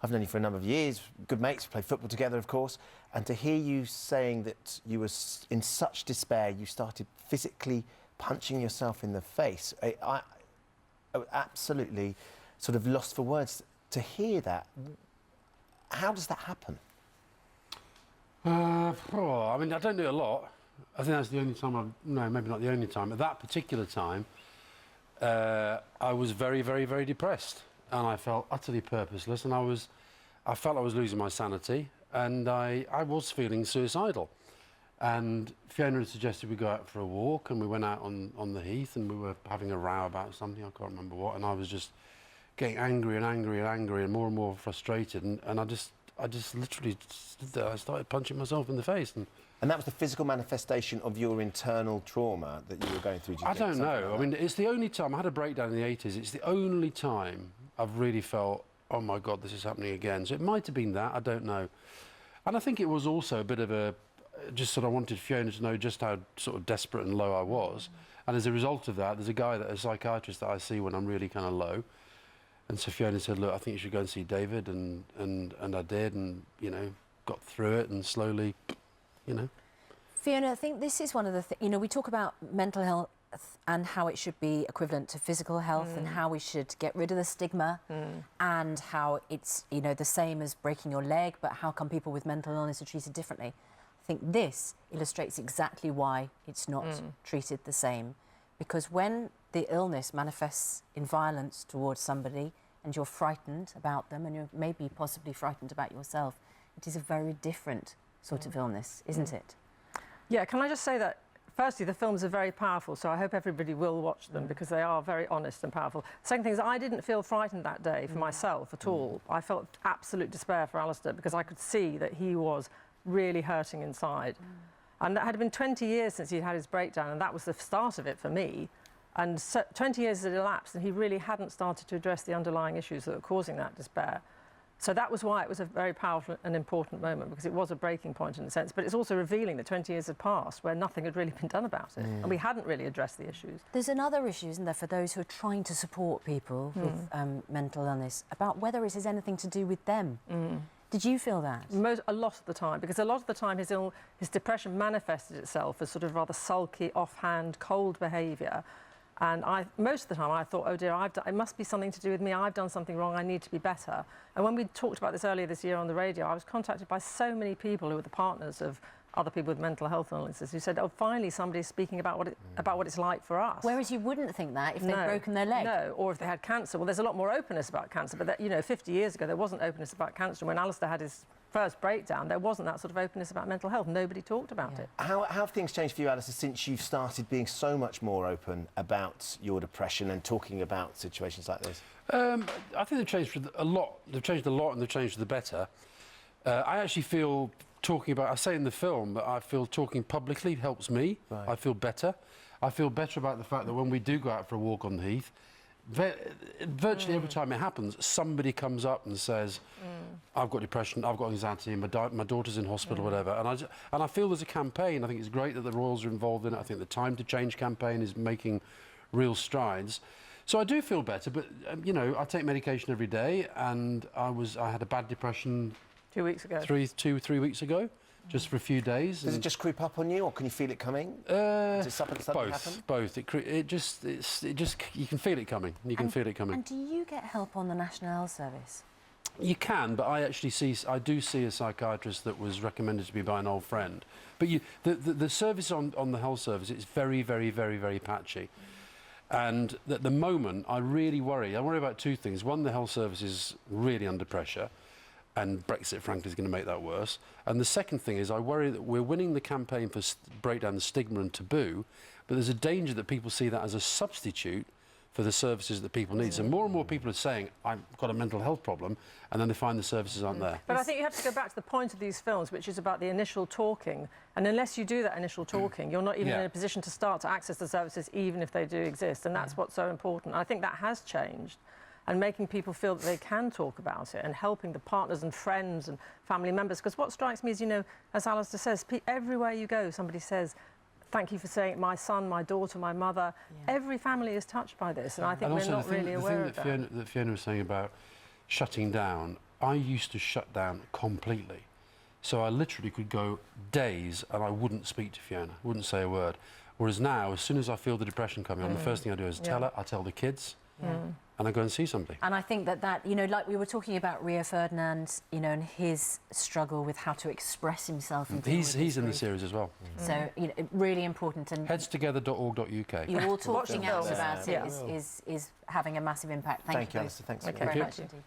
I've known you for a number of years, good mates, played football together, of course, and to hear you saying that you were in such despair, you started physically punching yourself in the face, I was absolutely sort of lost for words to hear that. How does that happen? I mean, I don't do it a lot. I think that's the only time no, maybe not the only time. At that particular time, I was very, very, very depressed, and I felt utterly purposeless, and I felt I was losing my sanity, and I was feeling suicidal. And Fiona had suggested we go out for a walk, and we went out on the heath, and we were having a row about something, I can't remember what, and I was just getting angry and angry and angry and more frustrated, and I just literally stood there. I started punching myself in the face. And that was the physical manifestation of your internal trauma that you were going through? I don't know. I mean, it's the only time, I had a breakdown in the 80s, it's the only time I've really felt, oh my God, this is happening again. So it might have been that, I don't know. And I think it was also a bit of a, just sort of wanted Fiona to know just how sort of desperate and low I was. And as a result of that, there's a psychiatrist that I see when I'm really kind of low. And so Fiona said, look, I think you should go and see David, and I did, and, you know, got through it and slowly, you know. Fiona, I think this is one of the things, you know, we talk about mental health and how it should be equivalent to physical health and how we should get rid of the stigma and how it's, you know, the same as breaking your leg, but how come people with mental illness are treated differently? I think this illustrates exactly why it's not treated the same. Because when the illness manifests in violence towards somebody and you're frightened about them and you're maybe possibly frightened about yourself, it is a very different sort of illness, isn't it? Yeah, can I just say that, firstly, the films are very powerful, so I hope everybody will watch them because they are very honest and powerful. Second thing is I didn't feel frightened that day for myself at all. I felt absolute despair for Alastair because I could see that he was really hurting inside. And it had been 20 years since he'd had his breakdown, and that was the start of it for me. And so 20 years had elapsed, and he really hadn't started to address the underlying issues that were causing that despair. So that was why it was a very powerful and important moment, because it was a breaking point in a sense, but it's also revealing that 20 years had passed where nothing had really been done about it, and we hadn't really addressed the issues. There's another issue, isn't there, for those who are trying to support people with mental illness, about whether it has anything to do with them. Did you feel that? A lot of the time, because a lot of the time his depression manifested itself as sort of rather sulky, offhand, cold behaviour. And most of the time I thought, oh dear, it must be something to do with me, I've done something wrong, I need to be better. And when we talked about this earlier this year on the radio, I was contacted by so many people who were the partners of other people with mental health illnesses who said, oh, finally somebody's speaking about what it's like for us. Whereas you wouldn't think that if they'd broken their leg. No, or if they had cancer. Well, there's a lot more openness about cancer, but, you know, 50 years ago there wasn't openness about cancer. When Alastair had his first breakdown, there wasn't that sort of openness about mental health. Nobody talked about it. How have things changed for you, Alastair, since you've started being so much more open about your depression and talking about situations like this? I think they've changed a lot. They've changed a lot, and they've changed for the better. I actually feel talking about, I say in the film, that I feel talking publicly helps me. Right. I feel better. I feel better about the fact that when we do go out for a walk on the heath, virtually every time it happens, somebody comes up and says, I've got depression, I've got anxiety, my daughter's in hospital, whatever. And I feel there's a campaign. I think it's great that the Royals are involved in it. I think the Time to Change campaign is making real strides. So I do feel better, but, you know, I take medication every day, and I had a bad depression 2 weeks ago. 3 weeks ago, just for a few days. Does it just creep up on you, or can you feel it coming? Does it suddenly happen? Both. It just you can feel it coming. You can feel it coming. And do you get help on the National Health Service? You can, but I do see a psychiatrist that was recommended to me by an old friend. But the service on the health service is very, very, very, very patchy. And at the moment, I really worry. I worry about two things. One, the health service is really under pressure, and Brexit, frankly, is going to make that worse. And the second thing is I worry that we're winning the campaign for break down the stigma and taboo, but there's a danger that people see that as a substitute for the services that people need. So more and more people are saying, I've got a mental health problem, and then they find the services aren't there. But I think you have to go back to the point of these films, which is about the initial talking. And unless you do that initial talking, you're not even in a position to start to access the services, even if they do exist. And that's what's so important. I think that has changed. And making people feel that they can talk about it, and helping the partners and friends and family members. Because what strikes me is, you know, as Alastair says, everywhere you go, somebody says, thank you for saying it, my son, my daughter, my mother. Every family is touched by this, and I think we're not really aware of that. The thing that Fiona was saying about shutting down, I used to shut down completely. So I literally could go days and I wouldn't speak to Fiona, wouldn't say a word. Whereas now, as soon as I feel the depression coming on, the first thing I do is tell her, I tell the kids, and I go and see somebody. And I think that, you know, like we were talking about Rio Ferdinand, you know, and his struggle with how to express himself. And He's in the series as well. So, you know, really important. And headstogether.org.uk. you all talking out film. about it is having a massive impact. Thank you Alastair. Thanks. very much indeed.